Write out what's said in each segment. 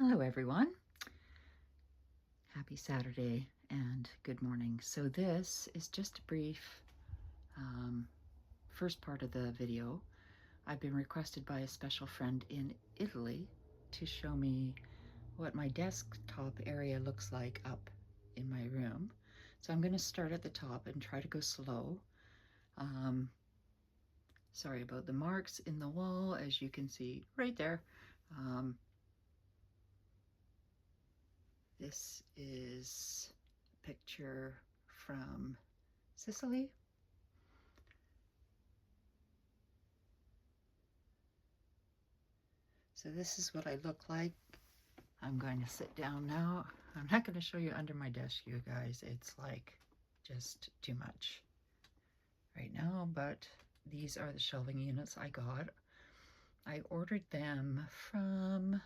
Hello everyone. Happy Saturday and good morning. So this is just a brief first part of the video. I've been requested by a special friend in Italy to show me what my desktop area looks like up in my room. So I'm going to start at the top and try to go slow. Sorry about the marks in the wall, as you can see right there. This is a picture from Sicily. So this is what I look like. I'm going to sit down now. I'm not going to show you under my desk, you guys. It's like just too much right now, but these are the shelving units I got. I ordered them from,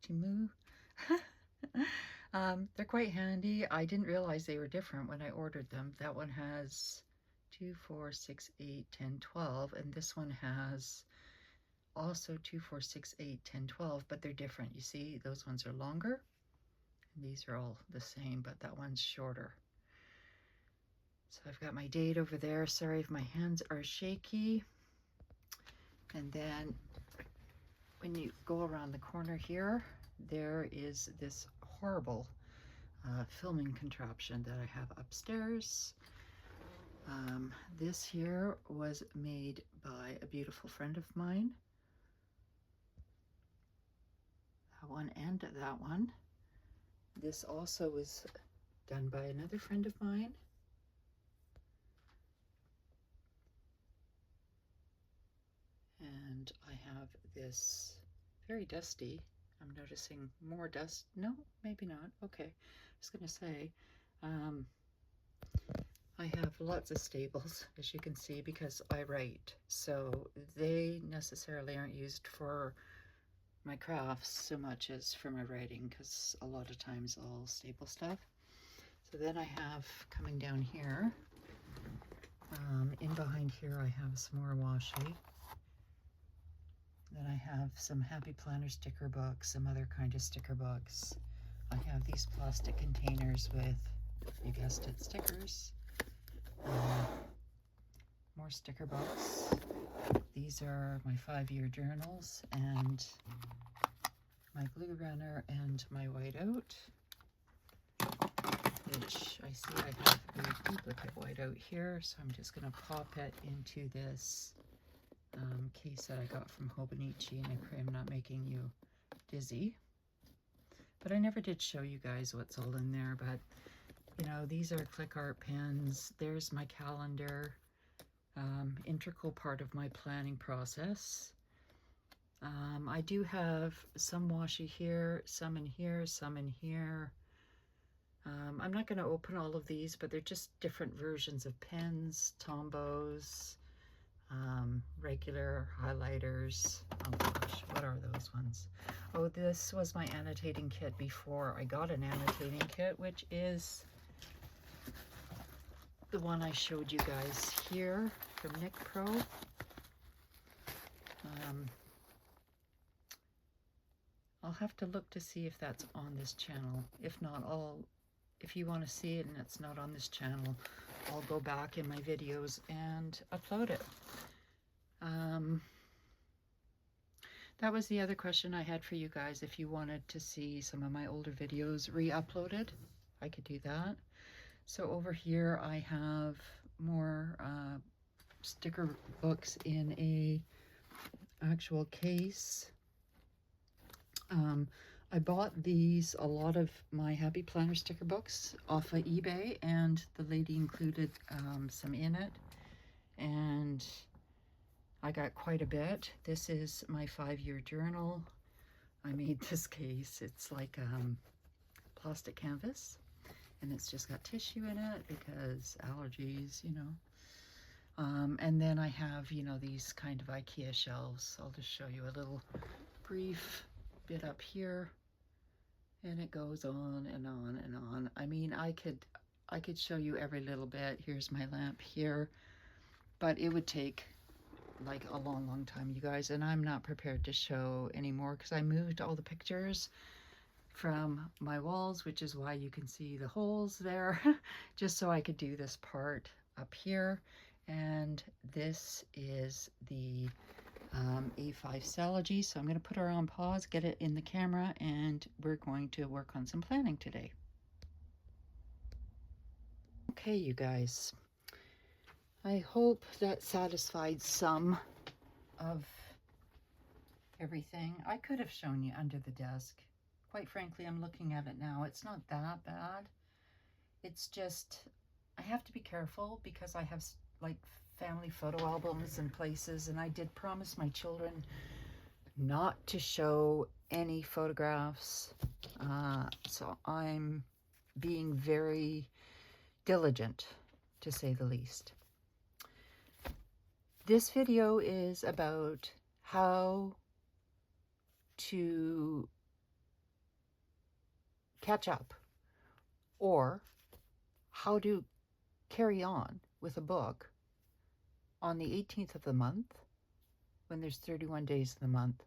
Temu. They're quite handy. I didn't realize they were different when I ordered them. That one has 2, 4, 6, 8, 10, 12, and this one has also 2, 4, 6, 8, 10, 12, but they're different. You see, those ones are longer. And these are all the same, but that one's shorter. So I've got my date over there. Sorry if my hands are shaky. And then when you go around the corner here, there is this horrible filming contraption that I have upstairs. This here was made by a beautiful friend of mine. That one and that one. This also was done by another friend of mine. And I have this very dusty, I'm noticing more dust. No, maybe not. Okay. I was going to say, I have lots of staples, as you can see, because I write. So they necessarily aren't used for my crafts so much as for my writing, because a lot of times I'll staple stuff. So then I have coming down here, in behind here I have some more washi. Then I have some Happy Planner sticker books, some other kind of sticker books. I have these plastic containers with, you guessed it, stickers. More sticker books. These are my 5-year journals and my glue runner and my whiteout, which I see I have a duplicate whiteout here, so I'm just going to pop it into this case that I got from Hobonichi, and I pray I'm not making you dizzy. But I never did show you guys what's all in there, but you know, these are click art pens. There's my calendar, integral part of my planning process. I do have some washi here, some in here, some in here. I'm not going to open all of these, but they're just different versions of pens, Tombos, regular highlighters. Oh gosh, what are those ones? Oh, this was my annotating kit before I got an annotating kit, which is the one I showed you guys here from Nick Pro. I'll have to look to see if that's on this channel. If not, if you want to see it and it's not on this channel, I'll go back in my videos and upload it. That was the other question I had for you guys. If you wanted to see some of my older videos re-uploaded, I could do that. So over here I have more sticker books in a actual case. I bought a lot of my Happy Planner sticker books off of eBay, and the lady included some in it, and I got quite a bit. This is my 5-year journal. I made this case. It's like plastic canvas, and it's just got tissue in it because allergies, you know. And then I have, you know, these kind of IKEA shelves. I'll just show you a little brief bit up here, and it goes on and on and on. I mean, I could show you every little bit. Here's my lamp here, but it would take like a long time, you guys, and I'm not prepared to show anymore because I moved all the pictures from my walls, which is why you can see the holes there, just so I could do this part up here. And this is the A5 Stalogy, so I'm going to put her on pause, get it in the camera, and we're going to work on some planning today. Okay, you guys, I hope that satisfied some of everything. I could have shown you under the desk. Quite frankly, I'm looking at it now. It's not that bad. It's just, I have to be careful because I have like family photo albums and places, and I did promise my children not to show any photographs. So I'm being very diligent, to say the least. This video is about how to catch up, or how to carry on with a book on the 18th of the month, when there's 31 days of the month,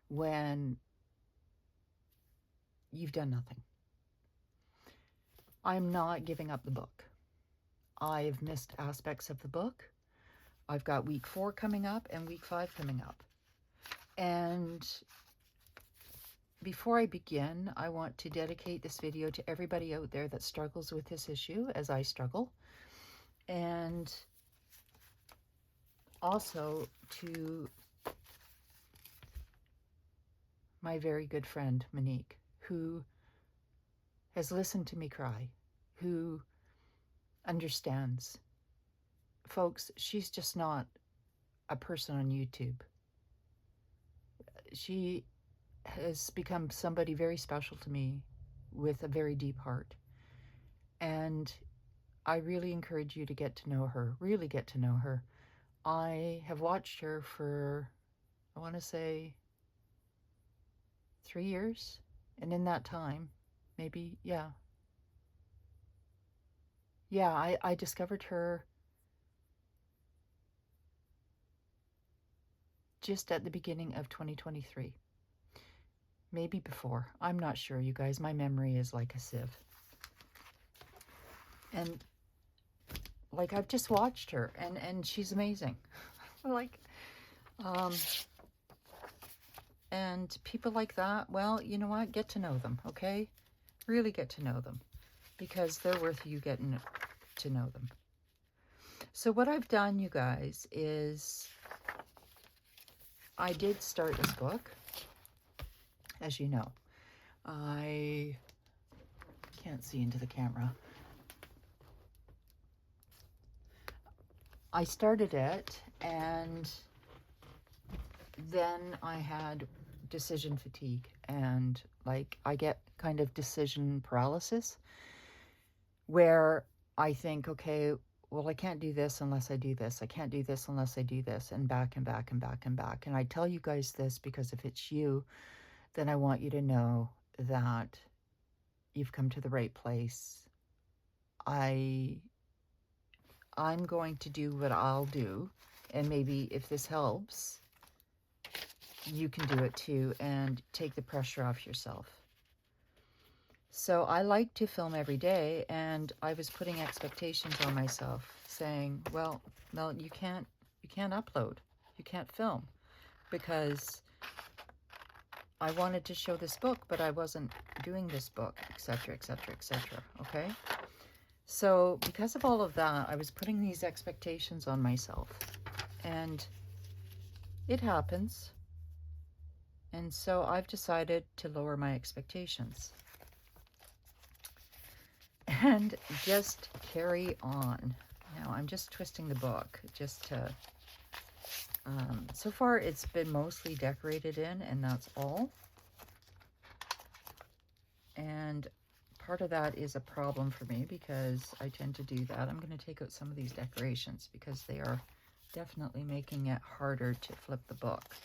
when you've done nothing. I'm not giving up the book. I've missed aspects of the book. I've got week 4 coming up and week 5 coming up. And before I begin, I want to dedicate this video to everybody out there that struggles with this issue as I struggle. And also to my very good friend, Monique, who has listened to me cry, who understands. Folks, she's just not a person on YouTube. She has become somebody very special to me with a very deep heart. And I really encourage you to get to know her, really get to know her. I have watched her for, I want to say, 3 years. And in that time, maybe, I discovered her just at the beginning of 2023. Maybe before. I'm not sure, you guys. My memory is like a sieve. And like, I've just watched her, and she's amazing. Like, and people like that, well, you know what? Get to know them, okay? Really get to know them, because they're worth you getting to know them. So what I've done, you guys, is I did start this book, as you know. I can't see into the camera. I started it, and then I had decision fatigue, and like, I get kind of decision paralysis, where I think, okay, well, I can't do this unless I do this. I can't do this unless I do this, and back and back and back and back. And I tell you guys this because if it's you, then I want you to know that you've come to the right place. I'm going to do what I'll do, and maybe if this helps, you can do it too, and take the pressure off yourself. So I like to film every day, and I was putting expectations on myself, saying, well, no, you can't upload, you can't film, because I wanted to show this book, but I wasn't doing this book, etc., etc., etc., okay? So because of all of that, I was putting these expectations on myself, and it happens. And so I've decided to lower my expectations and just carry on. Now I'm just twisting the book just to, so far it's been mostly decorated in, and that's all. And part of that is a problem for me because I tend to do that. I'm going to take out some of these decorations because they are definitely making it harder to flip the book.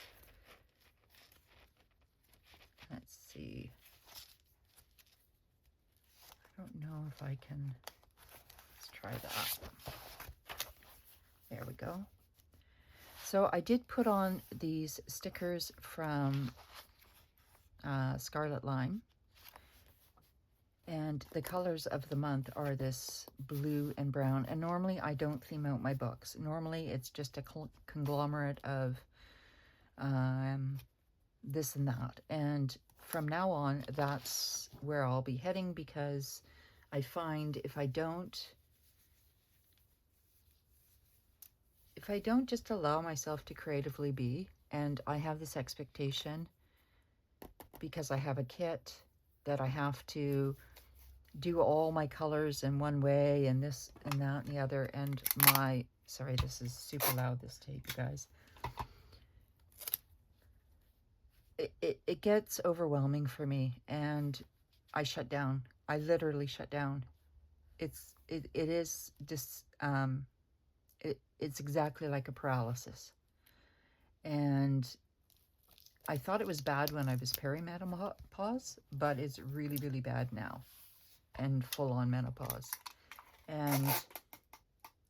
Let's see. I don't know if I can. Let's try that. There we go. So I did put on these stickers from Scarlet Lime. And the colors of the month are this blue and brown. And normally I don't theme out my books. Normally it's just a conglomerate of this and that. And from now on, that's where I'll be heading, because I find if I don't just allow myself to creatively be, and I have this expectation because I have a kit that I have to do all my colors in one way and this and that and the other, and sorry, this is super loud, this tape, you guys. It gets overwhelming for me, and I shut down. I literally shut down. It is just it's exactly like a paralysis. And I thought it was bad when I was perimenopause, but it's really, really bad now, and full-on menopause. And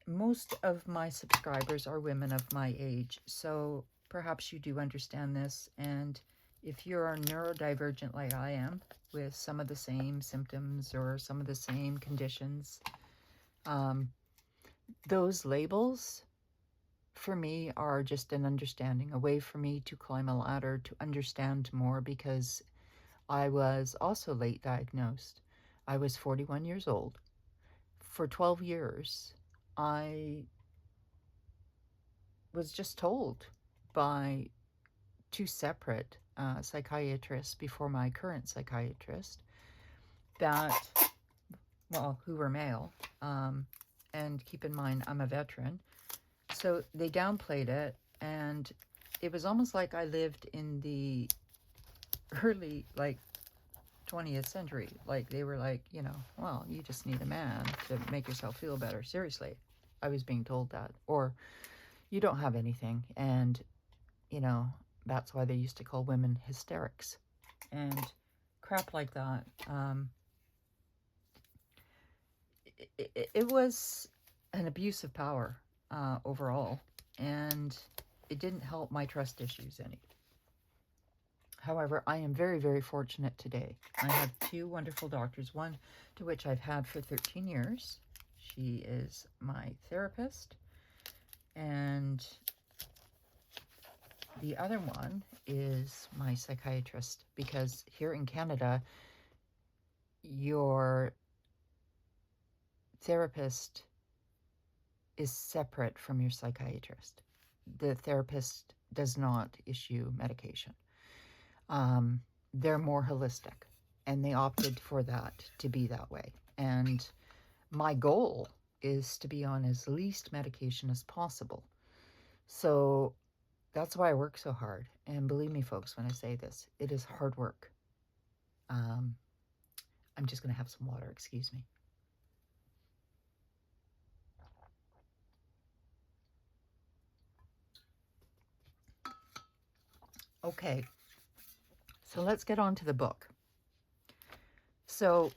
most of my subscribers are women of my age, so perhaps you do understand this. And if you're neurodivergent like I am, with some of the same symptoms or some of the same conditions, those labels for me are just an understanding, a way for me to climb a ladder, to understand more, because I was also late diagnosed. I was 41 years old. For 12 years, I was just told by two separate psychiatrists before my current psychiatrist that, well, who were male, and keep in mind, I'm a veteran, so they downplayed it, and it was almost like I lived in the early, 20th century. Like, they were like, well, you just need a man to make yourself feel better. Seriously, I was being told that. Or, you don't have anything, and, that's why they used to call women hysterics. And crap like that. It was an abuse of power overall, and it didn't help my trust issues any. However, I am very, very fortunate today. I have two wonderful doctors, one to which I've had for 13 years. She is my therapist, and the other one is my psychiatrist, because here in Canada, your therapist is separate from your psychiatrist. The therapist does not issue medication. They're more holistic, and they opted for that to be that way. And my goal is to be on as least medication as possible. So that's why I work so hard. And believe me, folks, when I say this, it is hard work. I'm just going to have some water, excuse me. Okay, so let's get on to the book. So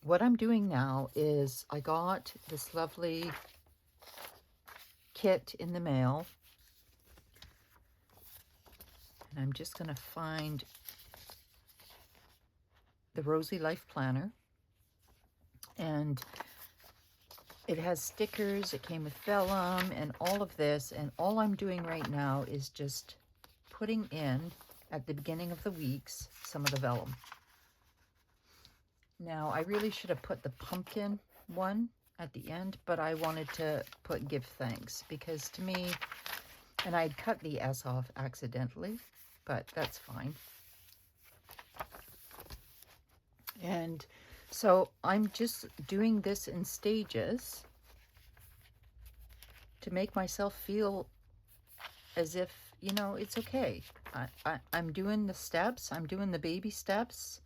what I'm doing now is I got this lovely kit in the mail, and I'm just going to find the Rosy Life Planner, and it has stickers, it came with vellum and all of this, and all I'm doing right now is just putting in, at the beginning of the weeks, some of the vellum. Now, I really should have put the pumpkin one at the end, but I wanted to put give thanks, because to me, and I'd cut the S off accidentally, but that's fine. And so I'm just doing this in stages to make myself feel as if, it's okay. I'm doing the steps. I'm doing the baby steps.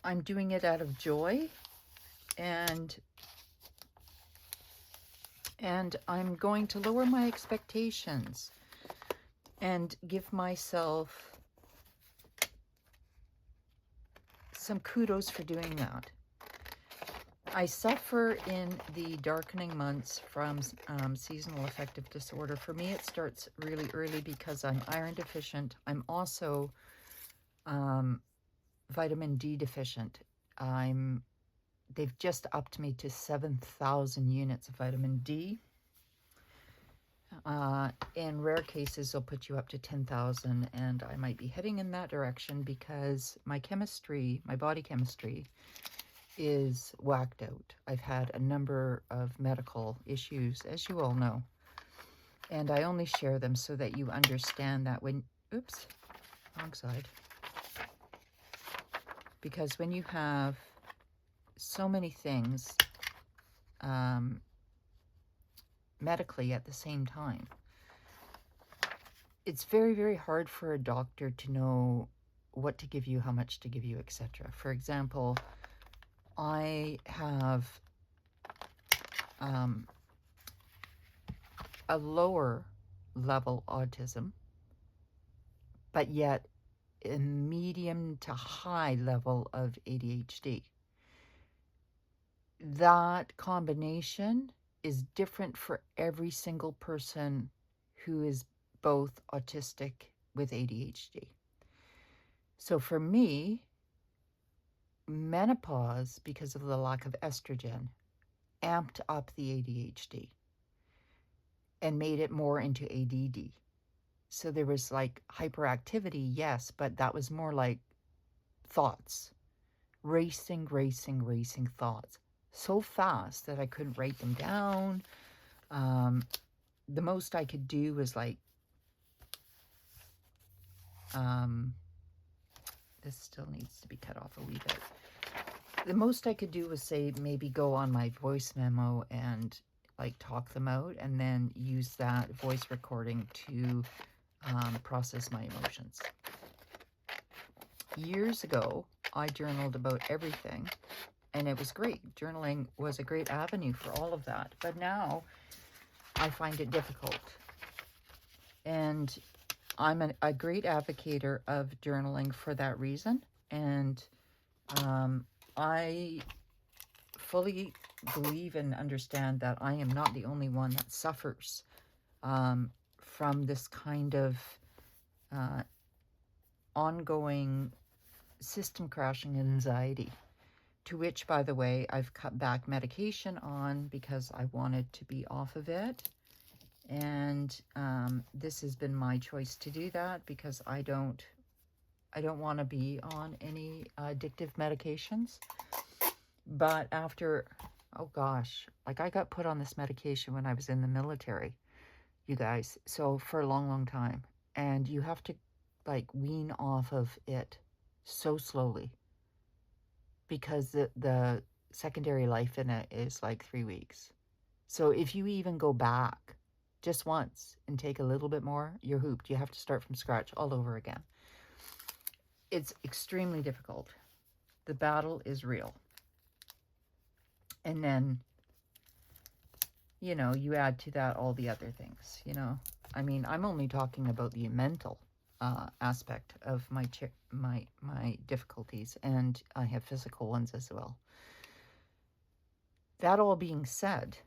I'm doing it out of joy. And I'm going to lower my expectations and give myself some kudos for doing that. I suffer in the darkening months from seasonal affective disorder. For me, it starts really early because I'm iron deficient. I'm also vitamin D deficient. They've just upped me to 7,000 units of vitamin D. In rare cases, they'll put you up to 10,000, and I might be heading in that direction because my chemistry, my body chemistry, is whacked out. I've had a number of medical issues, as you all know, and I only share them so that you understand that when, oops, wrong side, because when you have so many things medically at the same time, it's very, very hard for a doctor to know what to give you, how much to give you, etc. For example, I have a lower level autism, but yet a medium to high level of ADHD. That combination is different for every single person who is both autistic with ADHD. So for me, menopause, because of the lack of estrogen, amped up the ADHD and made it more into ADD. So there was like hyperactivity, yes, but that was more like thoughts. Racing thoughts. So fast that I couldn't write them down. The most I could do was like, this still needs to be cut off a wee bit. The most I could do was say, maybe go on my voice memo and like talk them out, and then use that voice recording to process my emotions. Years ago, I journaled about everything, and it was great. Journaling was a great avenue for all of that. But now I find it difficult. And I'm a great advocator of journaling for that reason. And I fully believe and understand that I am not the only one that suffers from this kind of ongoing system crashing anxiety, to which, by the way, I've cut back medication on because I wanted to be off of it. And this has been my choice to do that because I don't want to be on any addictive medications. But after, oh gosh, like I got put on this medication when I was in the military, you guys, so for a long time. And you have to like wean off of it so slowly, because the secondary life in it is like 3 weeks. So if you even go back just once and take a little bit more, you're hooped. You have to start from scratch all over again. It's extremely difficult. The battle is real. And then, you know, you add to that all the other things, you know. I mean, I'm only talking about the mental aspect of my difficulties, and I have physical ones as well. That all being said,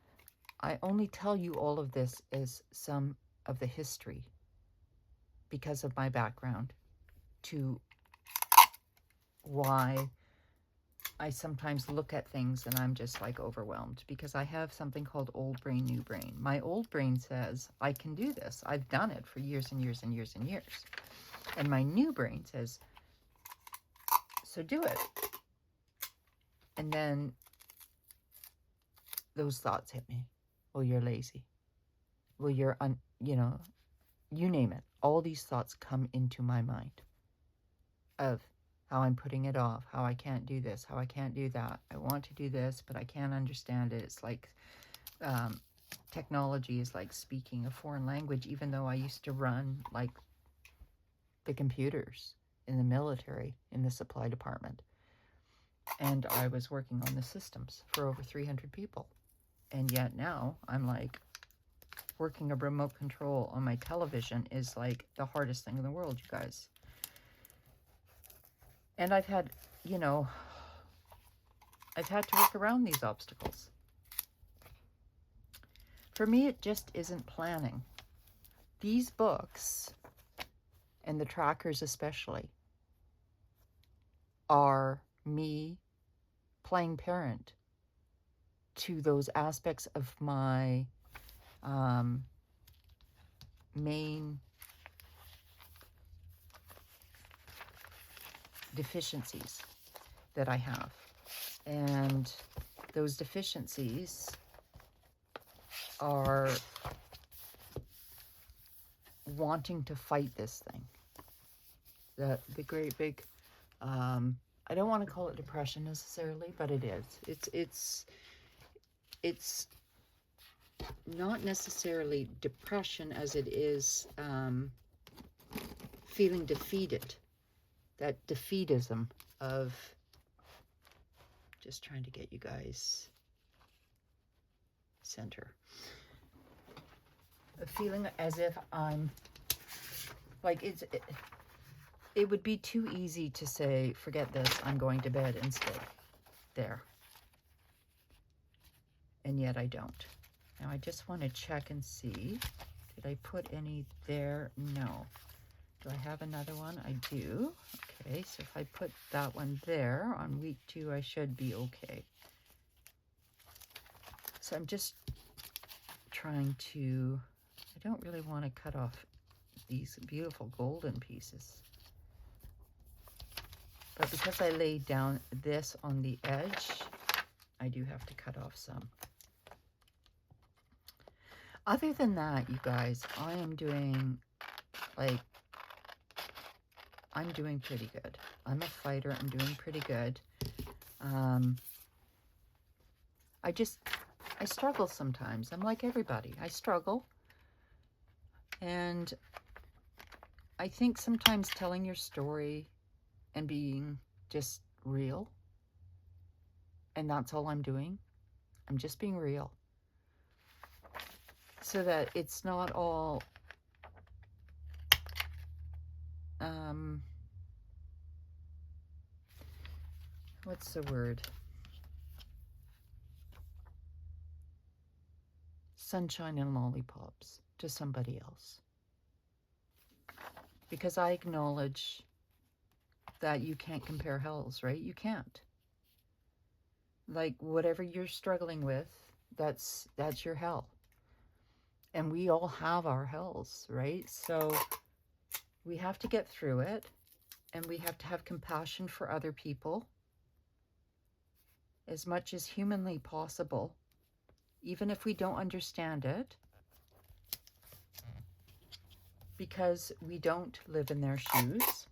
I only tell you all of this as some of the history because of my background to why I sometimes look at things and I'm just like overwhelmed, because I have something called old brain, new brain. My old brain says, I can do this. I've done it for years and years and years and years. And my new brain says, so do it. And then those thoughts hit me. Well, you're lazy. Well, you're, you know, you name it. All these thoughts come into my mind of how I'm putting it off, how I can't do this, how I can't do that. I want to do this, but I can't understand it. It's like technology is like speaking a foreign language, even though I used to run like the computers in the military, in the supply department. And I was working on the systems for over 300 people. And yet now I'm like, working a remote control on my television is like the hardest thing in the world, you guys. And I've had, you know, I've had to work around these obstacles. For me, it just isn't planning. These books, and the trackers especially, are me playing parent to those aspects of my main deficiencies that I have. And those deficiencies are wanting to fight this thing. The great big, I don't want to call it depression necessarily, but it is. It's not necessarily depression as it is feeling defeated. That defeatism of, just trying to get you guys center. A feeling as if I'm, like, it would be too easy to say, forget this, I'm going to bed instead. There. And yet I don't. Now I just want to check and see, did I put any there? No. Do I have another one? I do. Okay, so if I put that one there on week 2, I should be okay. So I'm just trying to, I don't really want to cut off these beautiful golden pieces. But because I laid down this on the edge, I do have to cut off some. Other than that, you guys, I am doing, like, I'm doing pretty good. I'm a fighter. I'm doing pretty good. I struggle sometimes. I'm like everybody. I struggle. And I think sometimes telling your story and being just real, and that's all I'm doing. I'm just being real. So that it's not all what's the word? Sunshine and lollipops to somebody else. Because I acknowledge that you can't compare hells, right? You can't. Like, whatever you're struggling with, that's your hell. And we all have our hells, right? So we have to get through it, and we have to have compassion for other people as much as humanly possible, even if we don't understand it, because we don't live in their shoes.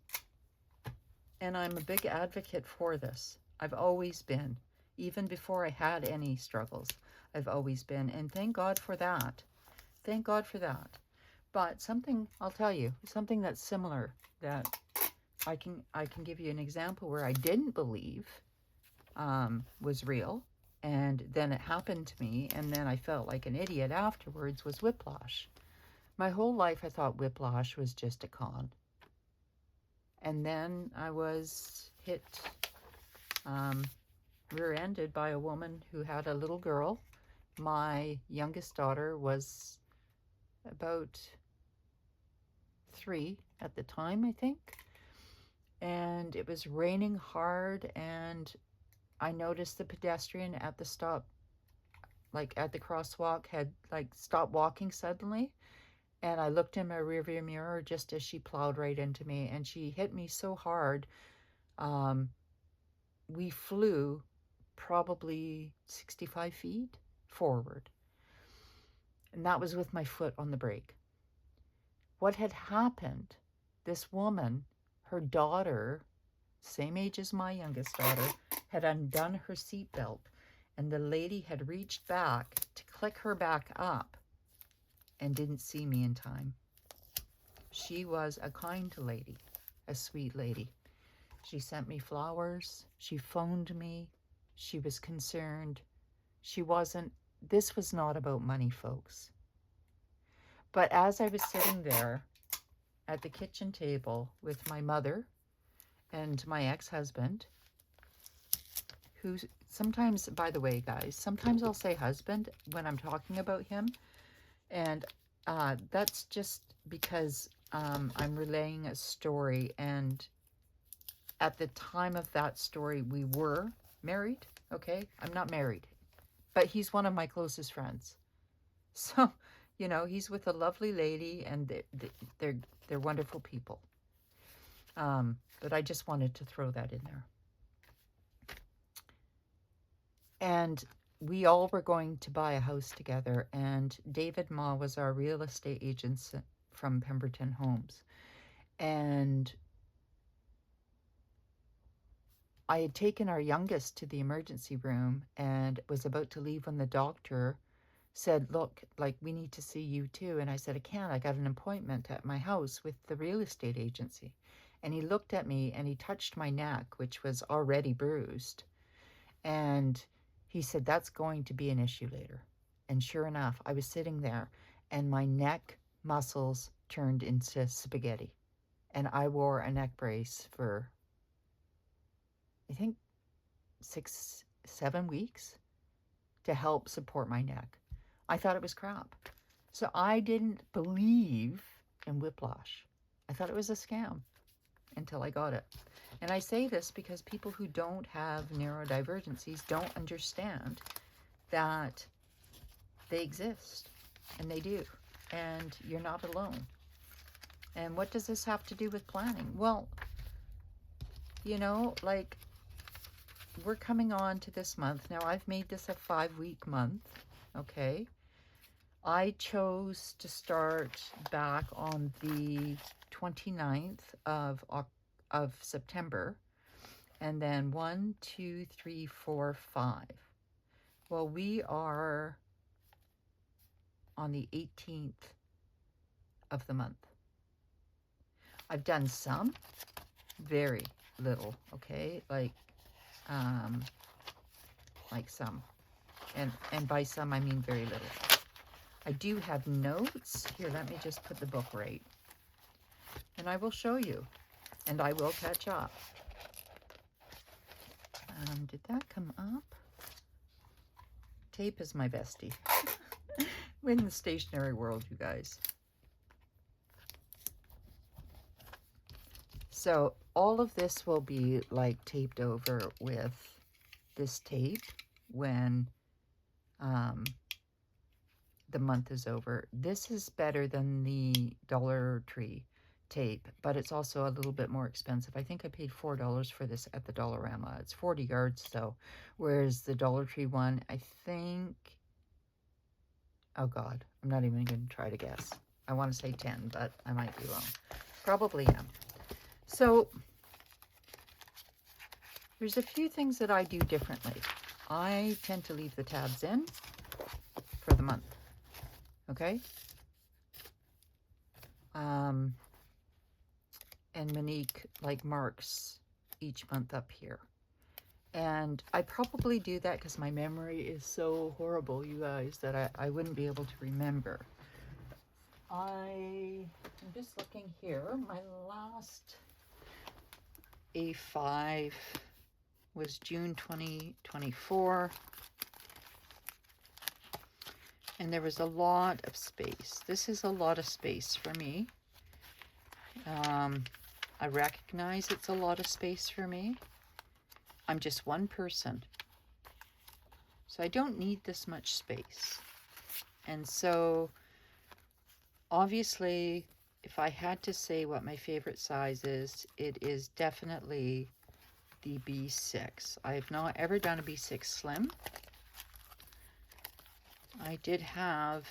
And I'm a big advocate for this. I've always been. Even before I had any struggles, I've always been. And thank God for that. Thank God for that. But something, I'll tell you, something that's similar, that I can give you an example where I didn't believe was real, and then it happened to me, and then I felt like an idiot afterwards, was whiplash. My whole life I thought whiplash was just a con. And then I was hit, rear-ended by a woman who had a little girl. My youngest daughter was about 3 at the time, I think. And it was raining hard, and I noticed the pedestrian at the stop, like at the crosswalk, had like stopped walking suddenly. And I looked in my rearview mirror just as she plowed right into me, and she hit me so hard. We flew probably 65 feet forward. And that was with my foot on the brake. What had happened, this woman, her daughter, same age as my youngest daughter, had undone her seatbelt, and the lady had reached back to click her back up and didn't see me in time. She was a kind lady, a sweet lady. She sent me flowers. She phoned me. She was concerned. She wasn't, this was not about money, folks. But as I was sitting there at the kitchen table with my mother and my ex-husband, who sometimes, by the way, guys, sometimes I'll say husband when I'm talking about him. And that's just because I'm relaying a story. And at the time of that story, we were married. Okay? I'm not married. But he's one of my closest friends. So, you know, he's with a lovely lady, and they're wonderful people. But I just wanted to throw that in there. And we all were going to buy a house together, and David Ma was our real estate agent from Pemberton Homes. And I had taken our youngest to the emergency room and was about to leave when the doctor said, look, like, we need to see you too. And I said, I can't. I got an appointment at my house with the real estate agency. And he looked at me and he touched my neck, which was already bruised. And he said, that's going to be an issue later. And sure enough, I was sitting there and my neck muscles turned into spaghetti. And I wore a neck brace for, I think, 6-7 weeks to help support my neck. I thought it was crap. So I didn't believe in whiplash. I thought it was a scam until I got it. And I say this because people who don't have neurodivergencies don't understand that they exist, and they do, and you're not alone. And what does this have to do with planning? Well, you know, like, we're coming on to this month. Now, I've made this a 5-week month, okay? I chose to start back on the 29th of September, and then 1, 2, 3, 4, 5. Well, we are on the 18th of the month. I've done some, very little, okay, like some, and by some I mean very little. I do have notes here. Let me just put the book right, and I will show you, and I will catch up. Did that come up? Tape is my bestie. We're in the stationery world, you guys. So all of this will be like taped over with this tape when the month is over. This is better than the Dollar Tree tape, but it's also a little bit more expensive. I think I paid $4 for this at the Dollarama. It's 40 yards though, whereas the Dollar Tree one, I think, oh God, I'm not even going to try to guess. I want to say 10, but I might be wrong. Probably am. So there's a few things that I do differently. I tend to leave the tabs in for the month, okay? And Monique like marks each month up here. And I probably do that because my memory is so horrible, you guys, that I wouldn't be able to remember. I'm just looking here. My last A5 was June 2024. And there was a lot of space. This is a lot of space for me. I recognize it's a lot of space for me. I'm just one person. So I don't need this much space. And so, obviously, if I had to say what my favorite size is, it is definitely the B6. I have not ever done a B6 Slim. I did have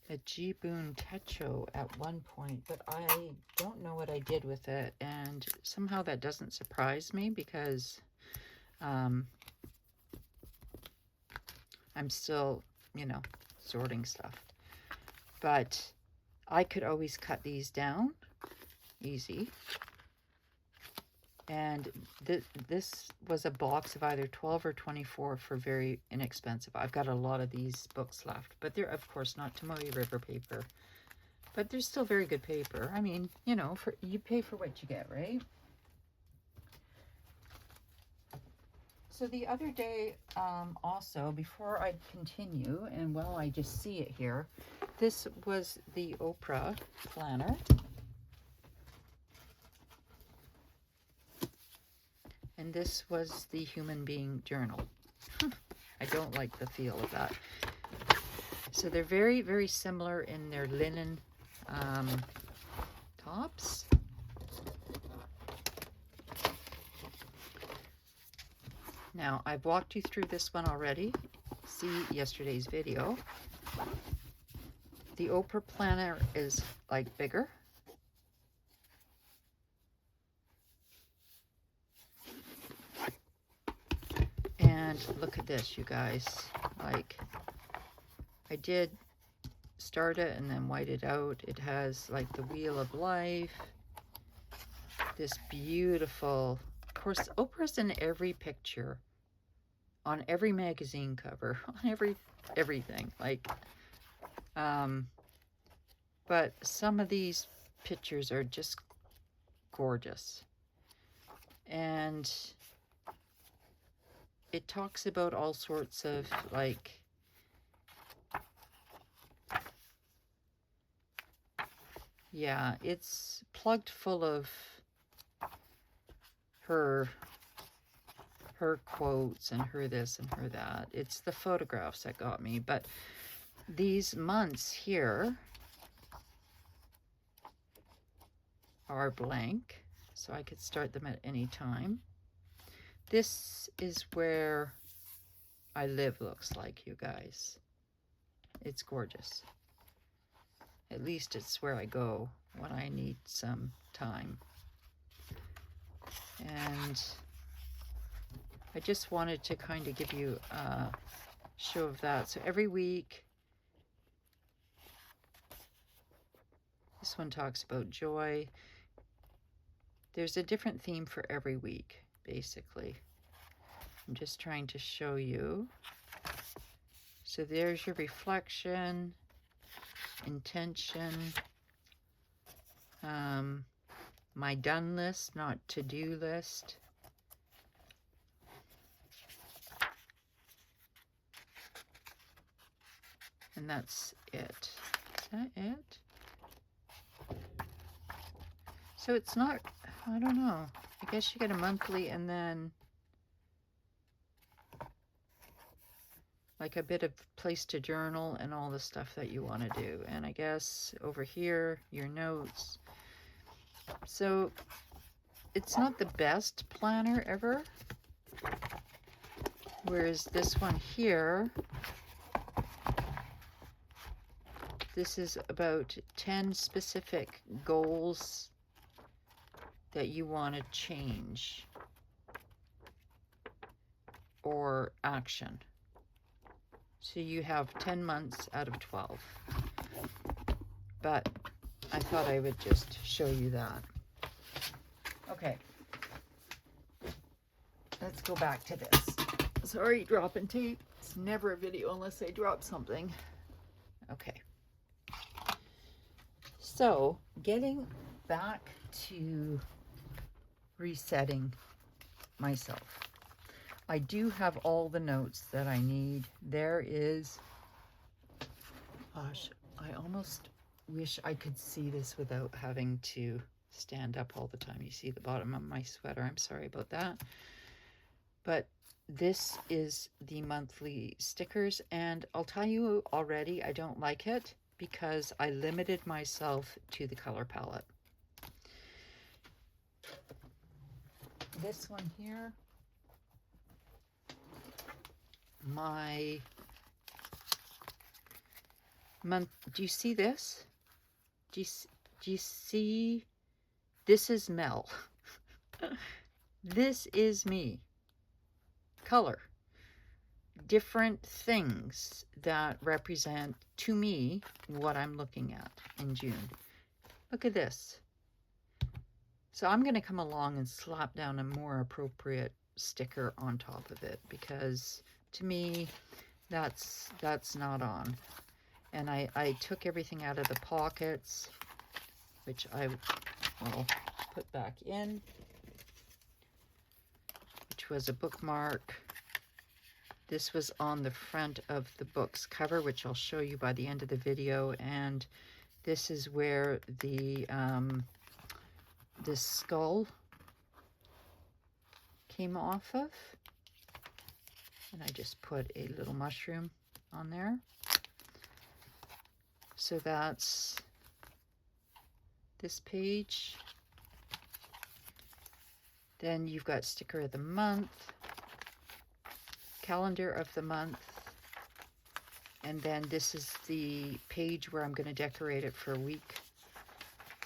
a G-Boon Techo at one point, but I don't know what I did with it, and somehow that doesn't surprise me because I'm still, you know, sorting stuff. But I could always cut these down easy. And this was a box of either 12 or 24 for very inexpensive. I've got a lot of these books left, but they're, of course, not Tomoe River paper. but they're still very good paper. I mean, you know, you pay for what you get, right? So the other day, also, before I continue, and while I just see it here, this was the Oprah planner. And this was the Human Being Journal. I don't like the feel of that. So they're very, very similar in their linen tops. Now, I've walked you through this one already. See yesterday's video. The Oprah planner is like bigger. And look at this, you guys. Like, I did start it and then white it out. It has like the Wheel of Life. This beautiful, of course, Oprah's in every picture, on every magazine cover, on everything. Like, but some of these pictures are just gorgeous. And it talks about all sorts of, like, yeah, it's plugged full of her quotes and her this and her that. It's the photographs that got me. But these months here are blank, so I could start them at any time. This is where I live, looks like, you guys. It's gorgeous. At least it's where I go when I need some time. And I just wanted to kind of give you a show of that. So every week, this one talks about joy. There's a different theme for every week, basically. I'm just trying to show you. So there's your reflection, intention, my done list, not to-do list. And that's it. Is that it? So it's not, I don't know. I guess you get a monthly and then like a bit of place to journal and all the stuff that you want to do. And I guess over here, your notes. So it's not the best planner ever. Whereas this one here, this is about 10 specific goals that you want to change or action. So you have 10 months out of 12. But I thought I would just show you that. Okay. Let's go back to this. Sorry, dropping tape. It's never a video unless I drop something. Okay. So, getting back to resetting myself. I do have all the notes that I need. There is, gosh, I almost wish I could see this without having to stand up all the time. You see the bottom of my sweater. I'm sorry about that. But this is the monthly stickers, and I'll tell you already, I don't like it because I limited myself to the color palette. This one here, my month, do you see this? Do you see? This is Mel. This is me. Color. Different things that represent to me what I'm looking at in June. Look at this. So I'm going to come along and slap down a more appropriate sticker on top of it because to me that's not on. And I took everything out of the pockets, which I will put back in, which was a bookmark. This was on the front of the book's cover, which I'll show you by the end of the video. And this is where the skull came off of. And I just put a little mushroom on there. So that's this page. Then you've got sticker of the month, calendar of the month, and then this is the page where I'm going to decorate it for a week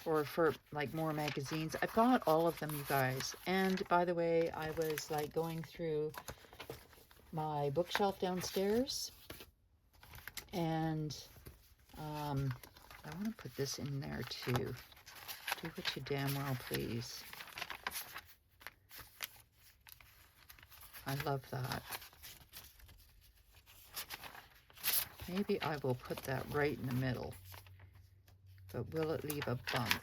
or for like more magazines. I've got all of them, you guys. And by the way, I was like going through my bookshelf downstairs, and I want to put this in there too. Do what you damn well please. I love that. Maybe I will put that right in the middle, but will it leave a bump?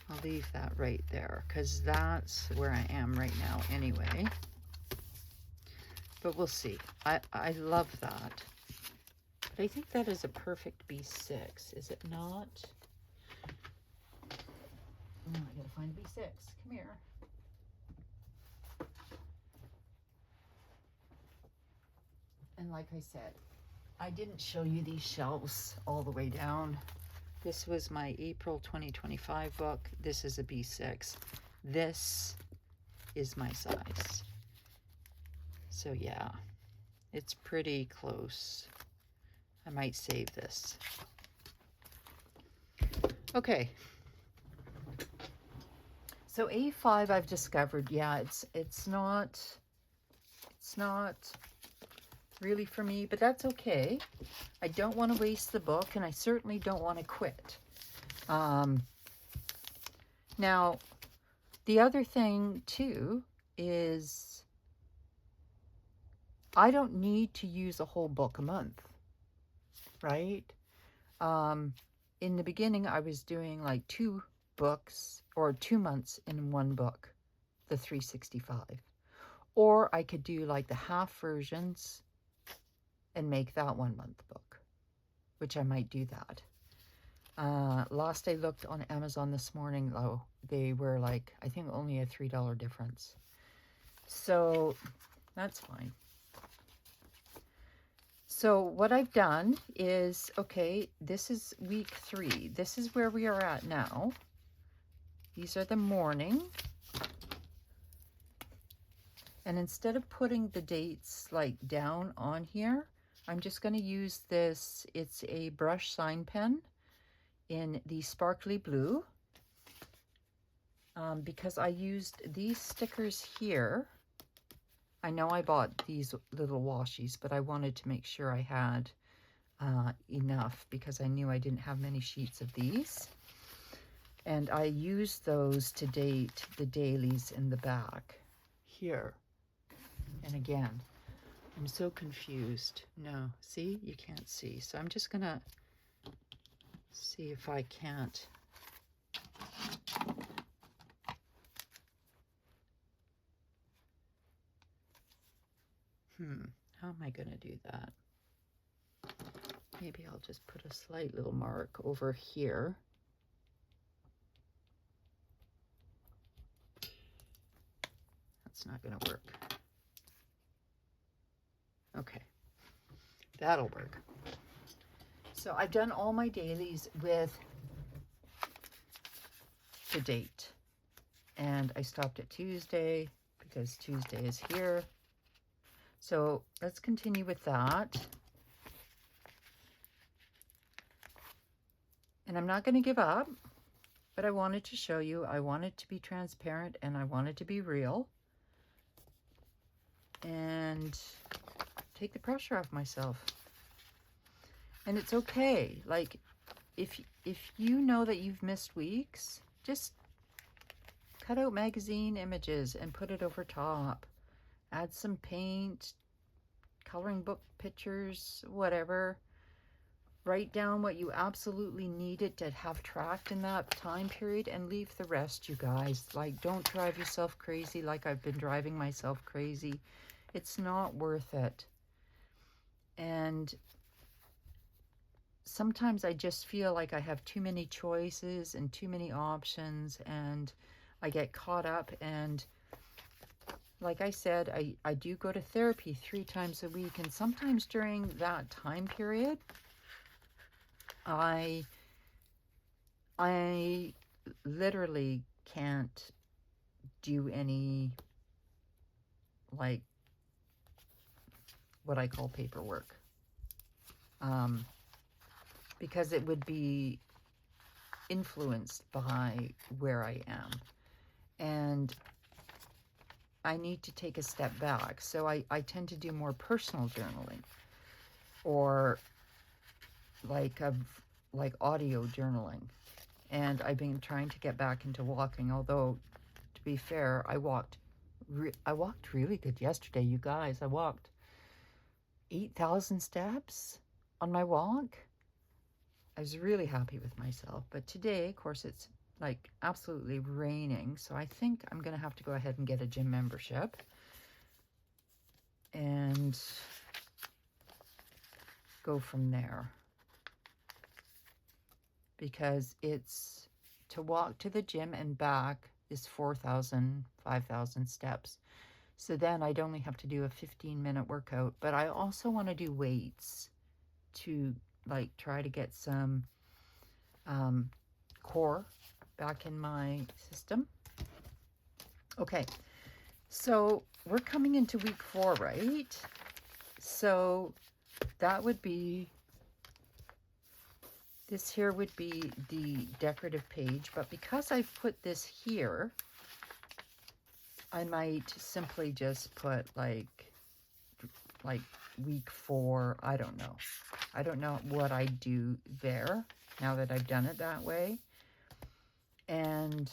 I'll leave that right there because that's where I am right now anyway. But we'll see. I love that. But I think that is a perfect B6, is it not? Oh, I gotta find B6. Come here. And like I said, I didn't show you these shelves all the way down. This was my April 2025 book. This is a B6. This is my size. So yeah, it's pretty close. I might save this. Okay. So A5 I've discovered, yeah, it's not really for me, but that's okay. I don't want to waste the book, and I certainly don't want to quit. Now, the other thing too is I don't need to use a whole book a month, right? In the beginning, I was doing like 2 books or 2 months in one book, the 365. Or I could do like the half versions and make that 1 month book, which I might do that. Last I looked on Amazon this morning, though, they were like, I think only a $3 difference. So that's fine. So what I've done is, okay, this is week 3. This is where we are at now. These are the morning. And instead of putting the dates like down on here, I'm just going to use this. It's a brush sign pen in the sparkly blue. Because I used these stickers here. I know I bought these little washies, but I wanted to make sure I had enough because I knew I didn't have many sheets of these. And I used those to date the dailies in the back here. And again, I'm so confused. No, see, you can't see. So I'm just gonna see if I can't. How am I gonna do that? Maybe I'll just put a slight little mark over here. That's not gonna work. Okay, that'll work. So I've done all my dailies with the date. And I stopped at Tuesday because Tuesday is here. So let's continue with that. And I'm not going to give up, but I wanted to show you. I wanted to be transparent and I wanted to be real. And take the pressure off myself. And it's okay. Like, if you know that you've missed weeks, just cut out magazine images and put it over top. add some paint, coloring book pictures, whatever. Write down what you absolutely needed to have tracked in that time period and leave the rest, you guys. Like, don't drive yourself crazy like I've been driving myself crazy. It's not worth it. And sometimes I just feel like I have too many choices and too many options, and I get caught up. And like I said, I do go to therapy 3 times a week, and sometimes during that time period, I literally can't do any, like, what I call paperwork, because it would be influenced by where I am, and I need to take a step back. So I tend to do more personal journaling, or like audio journaling. And I've been trying to get back into walking, although, to be fair, I walked really good yesterday, you guys. I walked 8,000 steps on my walk. I was really happy with myself. But today, of course, it's like absolutely raining, so I think I'm gonna have to go ahead and get a gym membership and go from there, because it's to walk to the gym and back is 4,000, 5,000 steps. So then I'd only have to do a 15-minute workout. But I also want to do weights to, like, try to get some core back in my system. Okay, so we're coming into week 4, right? So that would be, this here would be the decorative page, but because I've put this here, I might simply just put like week 4. I don't know. I don't know what I do there now that I've done it that way. And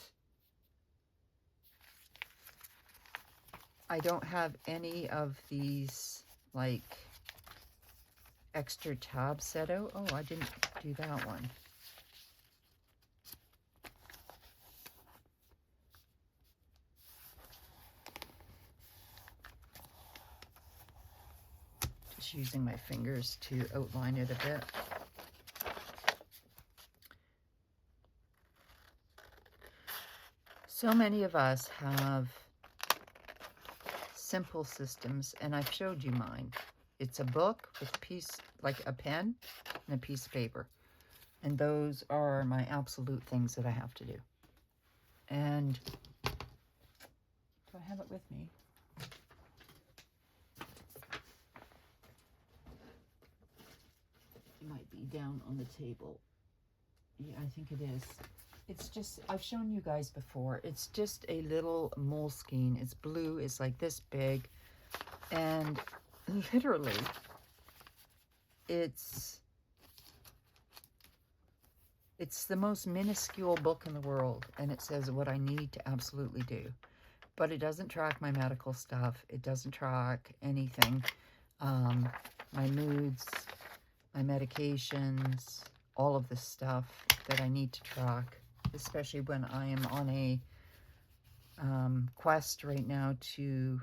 I don't have any of these like extra tabs set out. Oh, I didn't do that one. Just using my fingers to outline it a bit. So many of us have simple systems, and I've showed you mine. It's a book with a piece, like a pen and a piece of paper. And those are my absolute things that I have to do. And do I have it with me? It might be down on the table. Yeah, I think it is. It's just, I've shown you guys before. It's just a little Moleskine. It's blue. It's like this big. And literally, it's the most minuscule book in the world. And it says what I need to absolutely do. But it doesn't track my medical stuff. It doesn't track anything. My moods, my medications, all of this stuff that I need to track, especially when I am on a quest right now to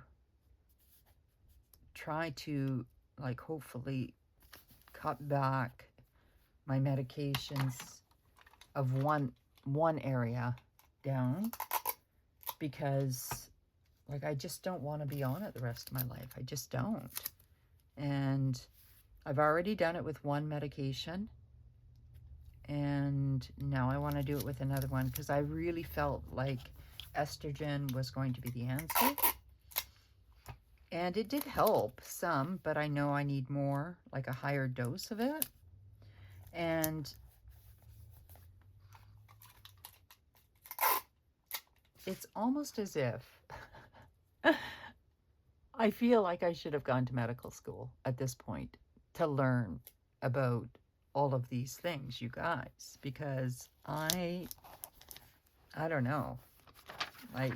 try to, like, hopefully cut back my medications of one area down, because, like, I just don't want to be on it the rest of my life. I just don't. And I've already done it with one medication, and now I want to do it with another one, because I really felt like estrogen was going to be the answer. And it did help some, but I know I need more, like a higher dose of it. And it's almost as if I feel like I should have gone to medical school at this point to learn about all of these things, you guys, because I don't know, like,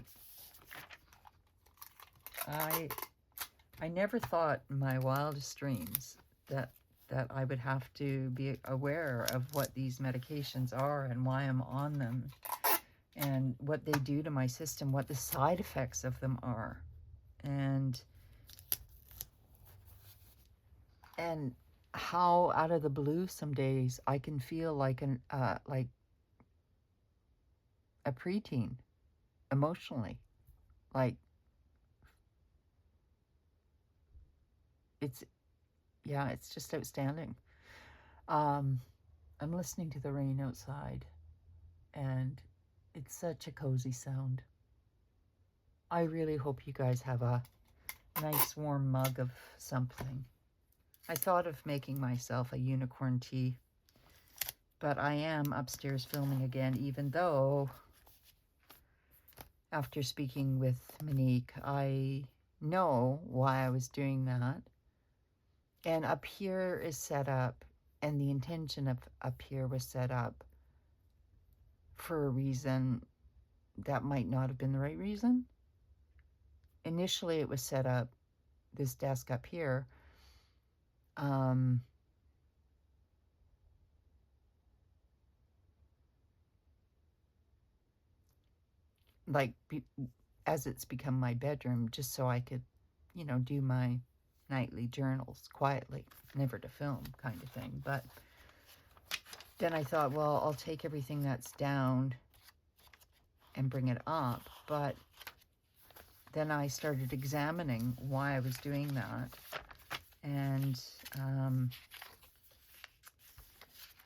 I never thought in my wildest dreams that I would have to be aware of what these medications are and why I'm on them and what they do to my system, what the side effects of them are. And how out of the blue some days I can feel like a preteen emotionally. Like it's just outstanding. I'm listening to the rain outside, and it's such a cozy sound. I really hope you guys have a nice warm mug of something. I thought of making myself a unicorn tea, but I am upstairs filming again, even though after speaking with Monique, I know why I was doing that. And up here is set up, and the intention of up here was set up for a reason that might not have been the right reason. Initially, it was set up, this desk up here, as it's become my bedroom, just so I could, do my nightly journals quietly, never to film kind of thing. But then I thought, well, I'll take everything that's down and bring it up. But then I started examining why I was doing that. And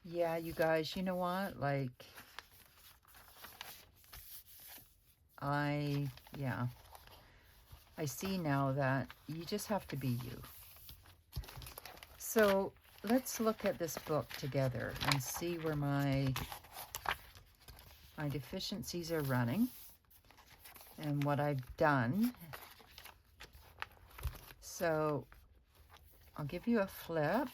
yeah, you guys, you know what? Like, I see now that you just have to be you. So let's look at this book together and see where my deficiencies are running and what I've done. So I'll give you a flip.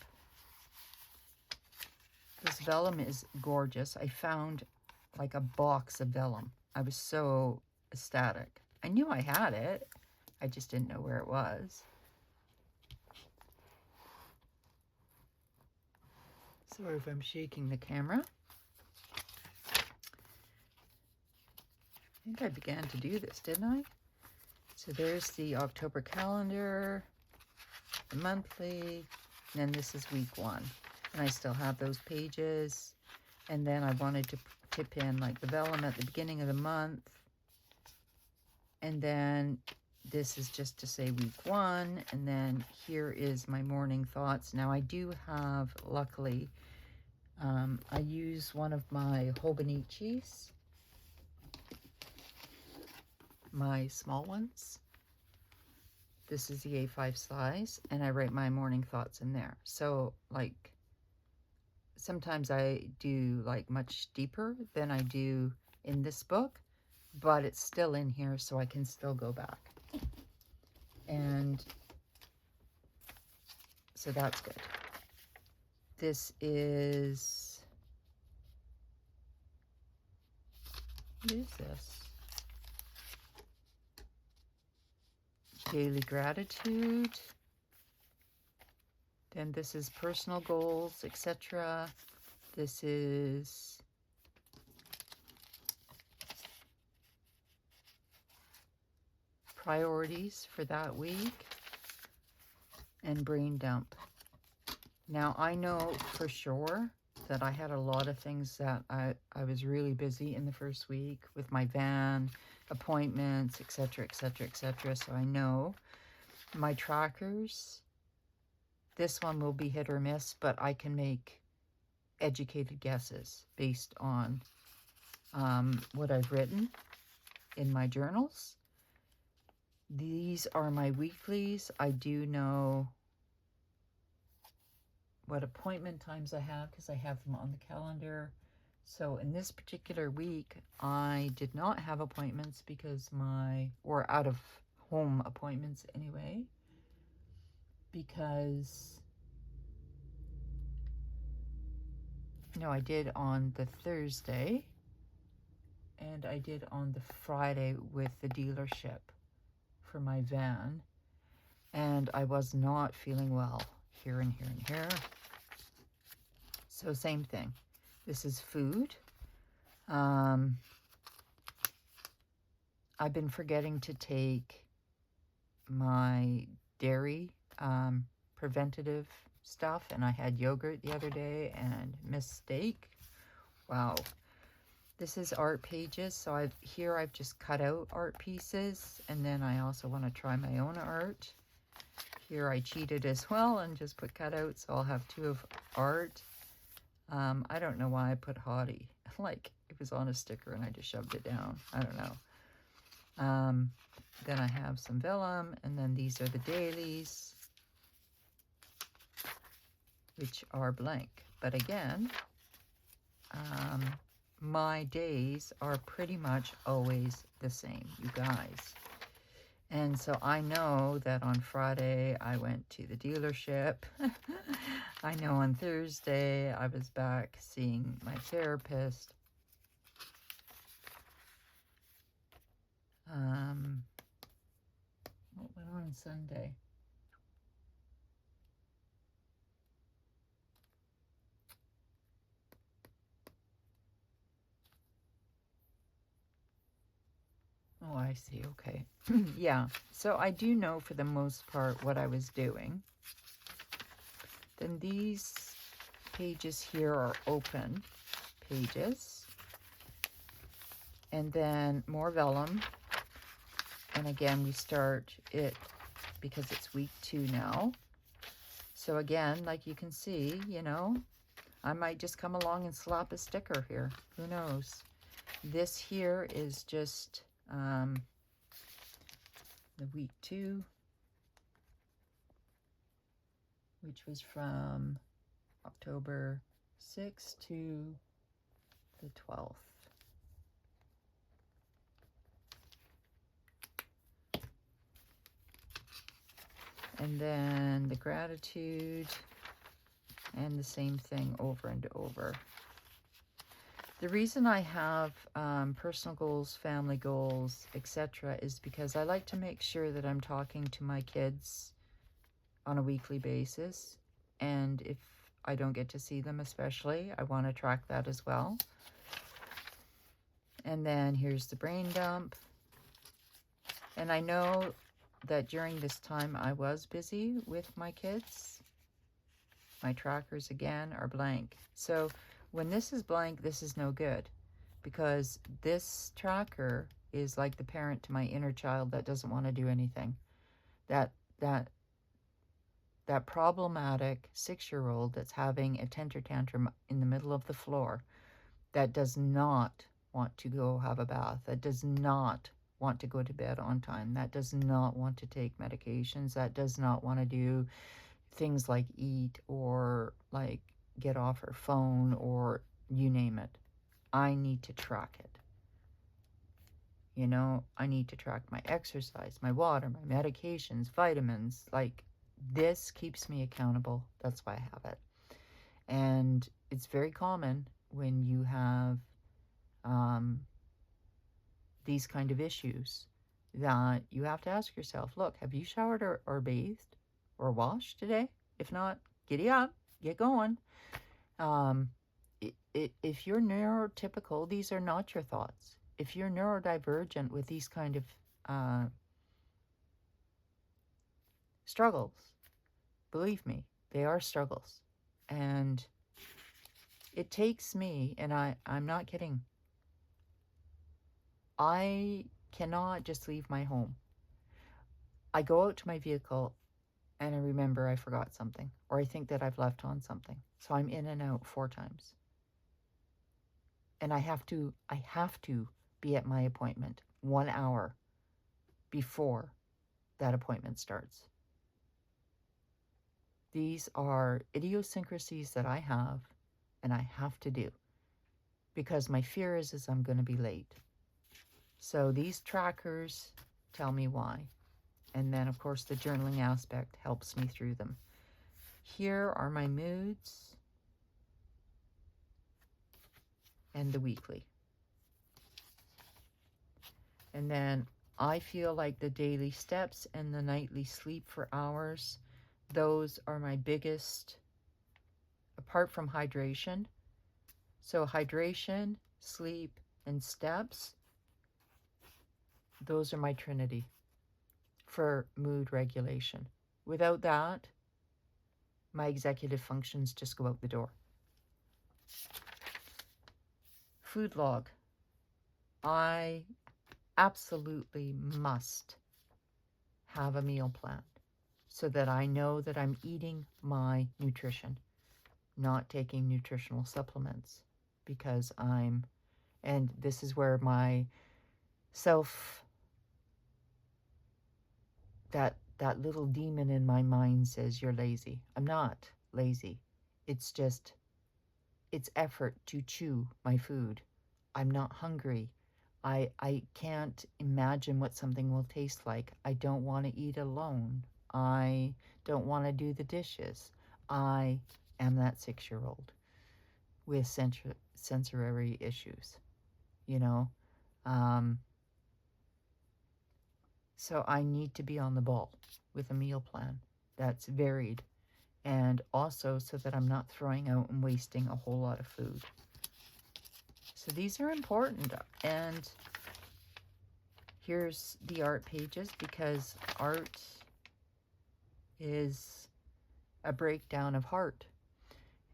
This vellum is gorgeous. I found like a box of vellum. I was so ecstatic. I knew I had it. I just didn't know where it was. Sorry if I'm shaking the camera. I think I began to do this, didn't I? So there's the October calendar, the monthly, and then this is week 1. And I still have those pages. And then I wanted to tip in like the vellum at the beginning of the month. And then this is just to say week 1. And then here is my morning thoughts. Now I do have, luckily, I use one of my Hobonichis, my small ones. This is the A5 size, and I write my morning thoughts in there. So like sometimes I do like much deeper than I do in this book, but it's still in here so I can still go back. And so that's good. This is, what is this? Daily gratitude. Then this is personal goals, etc. This is priorities for that week and brain dump. Now I know for sure that I had a lot of things that I was really busy in the first week with my van, appointments, etc., etc., etc. So I know my trackers, this one will be hit or miss, but I can make educated guesses based on what I've written in my journals. These are my weeklies. I do know what appointment times I have because I have them on the calendar. So in this particular week, I did not have appointments because or out of home appointments anyway, because, no, I did on the Thursday and I did on the Friday with the dealership for my van. and I was not feeling well here and here and here. So same thing. This is food. I've been forgetting to take my dairy preventative stuff, and I had yogurt the other day and mistake. Wow. This is art pages, so I've just cut out art pieces, and then I also want to try my own art. Here I cheated as well and just put cutouts, so I'll have 2 of art. I don't know why I put haughty. Like, it was on a sticker and I just shoved it down. I don't know. Then I have some vellum, and then these are the dailies, which are blank. But again, my days are pretty much always the same, you guys. And so I know that on Friday I went to the dealership. I know on Thursday I was back seeing my therapist. What went on Sunday? Oh, I see. Okay. Yeah. So I do know for the most part what I was doing. Then these pages here are open pages. And then more vellum. And again, we start it because it's week 2 now. So again, like you can see, you know, I might just come along and slap a sticker here. Who knows? This here is just the week 2, which was from October 6th to the 12th. And then the gratitude, and the same thing over and over. The reason I have personal goals, family goals, etc. is because I like to make sure that I'm talking to my kids on a weekly basis. And if I don't get to see them especially, I want to track that as well. And then here's the brain dump. And I know that during this time I was busy with my kids. My trackers again are blank. So when this is blank, this is no good, because this tracker is like the parent to my inner child that doesn't want to do anything. That problematic 6-year-old that's having a temper tantrum in the middle of the floor, that does not want to go have a bath, that does not want to go to bed on time, that does not want to take medications, that does not want to do things like eat or like get off her phone or you name it. I need to track it. You know, I need to track my exercise, my water, my medications, vitamins. Like, this keeps me accountable. That's why I have it. And it's very common when you have these kind of issues that you have to ask yourself, look, have you showered or bathed or washed today? If not, giddy up, get going. If you're neurotypical, these are not your thoughts. If you're neurodivergent with these kind of struggles, believe me, they are struggles. And it takes me, and I'm not kidding, I cannot just leave my home. I go out to my vehicle and I remember I forgot something, or I think that I've left on something. So I'm in and out 4 times. And I have to be at my appointment 1 hour before that appointment starts. These are idiosyncrasies that I have, and I have to do, because my fear is I'm going to be late. So these trackers tell me why. And then, of course, the journaling aspect helps me through them. Here are my moods and the weekly. And then I feel like the daily steps and the nightly sleep for hours, those are my biggest, apart from hydration. So hydration, sleep, and steps, those are my trinity for mood regulation. Without that, my executive functions just go out the door. Food log. I absolutely must have a meal plan so that I know that I'm eating my nutrition, not taking nutritional supplements, because and this is where my that little demon in my mind says you're lazy. I'm not lazy. It's just, it's effort to chew my food. I'm not hungry. I can't imagine what something will taste like. I don't want to eat alone. I don't want to do the dishes. I am that 6-year-old with sensory issues, you know. So I need to be on the ball with a meal plan that's varied, and also so that I'm not throwing out and wasting a whole lot of food. So these are important. And here's the art pages, because art is a breakdown of heart.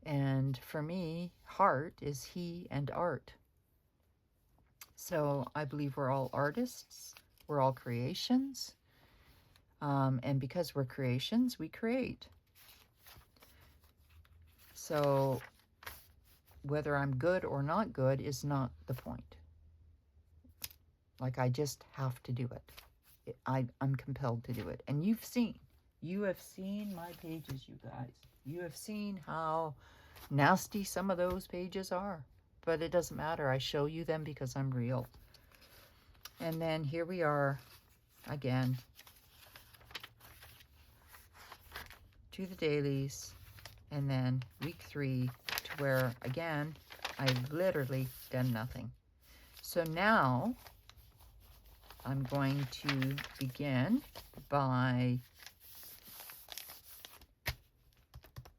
And for me, heart is he and art. So I believe we're all artists. We're all creations. And because we're creations, we create. So whether I'm good or not good is not the point. Like, I just have to do it. I'm compelled to do it. And you have seen my pages, you guys. You have seen how nasty some of those pages are. But it doesn't matter. I show you them because I'm real. And then here we are again. To the dailies. And then week 3 to where, again, I've literally done nothing. So now I'm going to begin by,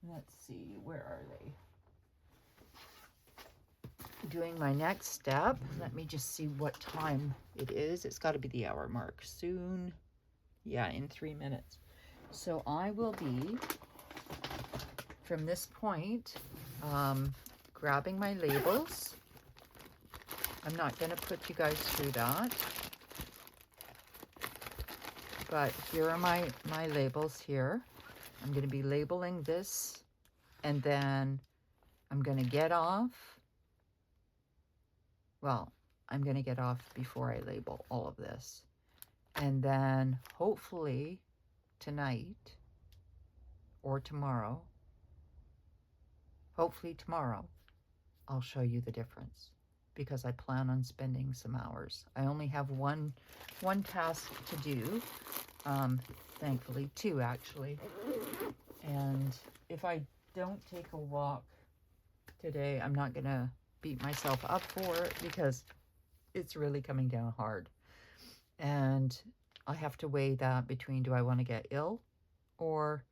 let's see, where are they? Doing my next step. Let me just see what time it is. It's got to be the hour mark soon. Yeah, in 3 minutes. So I will be, from this point, grabbing my labels. I'm not going to put you guys through that. But here are my labels here. I'm going to be labeling this, and then I'm going to get off. Well, I'm going to get off before I label all of this. And then hopefully tonight or tomorrow, hopefully tomorrow, I'll show you the difference, because I plan on spending some hours. I only have one task to do, thankfully 2 actually. And if I don't take a walk today, I'm not gonna beat myself up for it, because it's really coming down hard. And I have to weigh that between, do I want to get ill or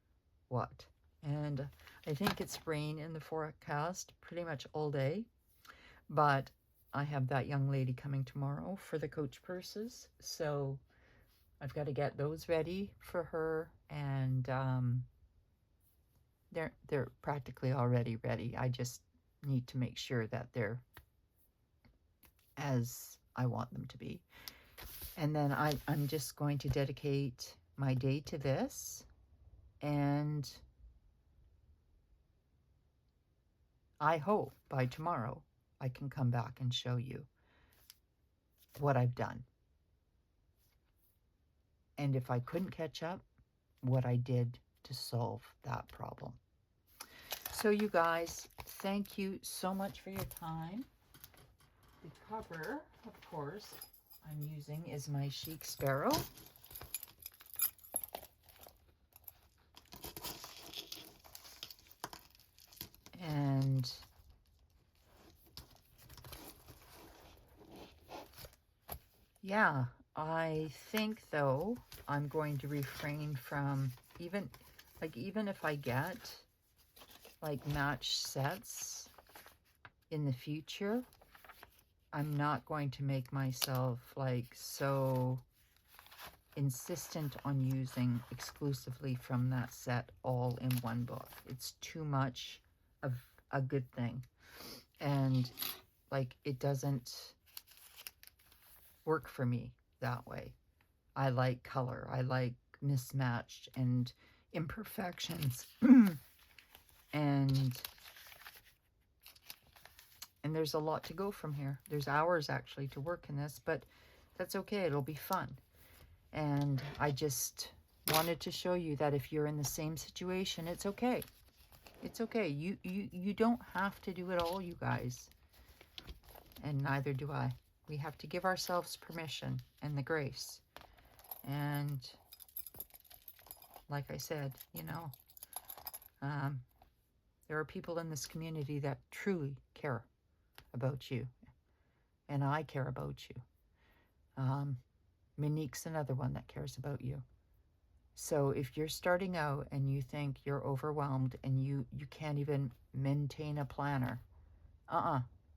what? And I think it's rain in the forecast pretty much all day. But I have that young lady coming tomorrow for the coach purses. So I've got to get those ready for her. And they're practically already ready. I just need to make sure that they're as I want them to be. And then I'm just going to dedicate my day to this. And I hope by tomorrow I can come back and show you what I've done. And if I couldn't catch up, what I did to solve that problem. So you guys, thank you so much for your time. The cover, of course, I'm using is my Chic Sparrow. And yeah, I think, though, I'm going to refrain from even if I get like match sets in the future, I'm not going to make myself like so insistent on using exclusively from that set all in one book. It's too much of a good thing, and like it doesn't work for me that way. I like color, I like mismatched and imperfections. and there's a lot to go from here. There's hours actually to work in this, but that's okay, it'll be fun. And I just wanted to show you that if you're in the same situation, it's okay. It's okay. You don't have to do it all, you guys. And neither do I. We have to give ourselves permission and the grace. And like I said, you know, there are people in this community that truly care about you. And I care about you. Monique's another one that cares about you. So if you're starting out and you think you're overwhelmed and you can't even maintain a planner,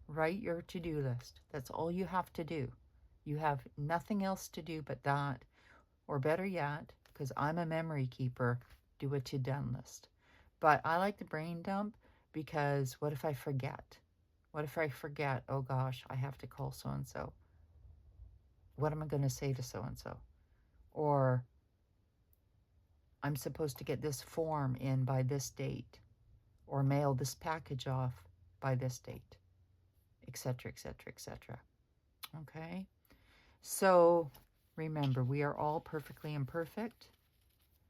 write your to-do list. That's all you have to do. You have nothing else to do but that. Or better yet, because I'm a memory keeper, do a to-done list. But I like the brain dump because what if I forget? What if I forget, oh gosh, I have to call so-and-so? What am I going to say to so-and-so? Or I'm supposed to get this form in by this date, or mail this package off by this date, etc., etc., etc. Okay? So remember, we are all perfectly imperfect.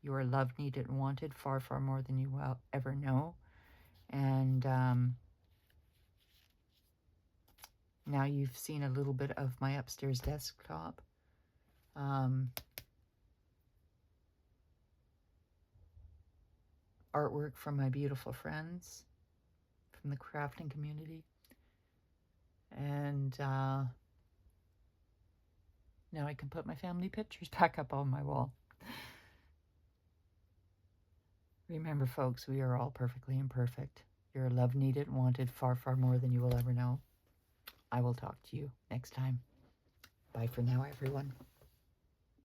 You are loved, needed, and wanted far, far more than you will ever know. And now you've seen a little bit of my upstairs desktop. Artwork from my beautiful friends from the crafting community. And now I can put my family pictures back up on my wall. Remember, folks, we are all perfectly imperfect. You're loved, needed, and wanted far, far more than you will ever know. I will talk to you next time. Bye for now, everyone.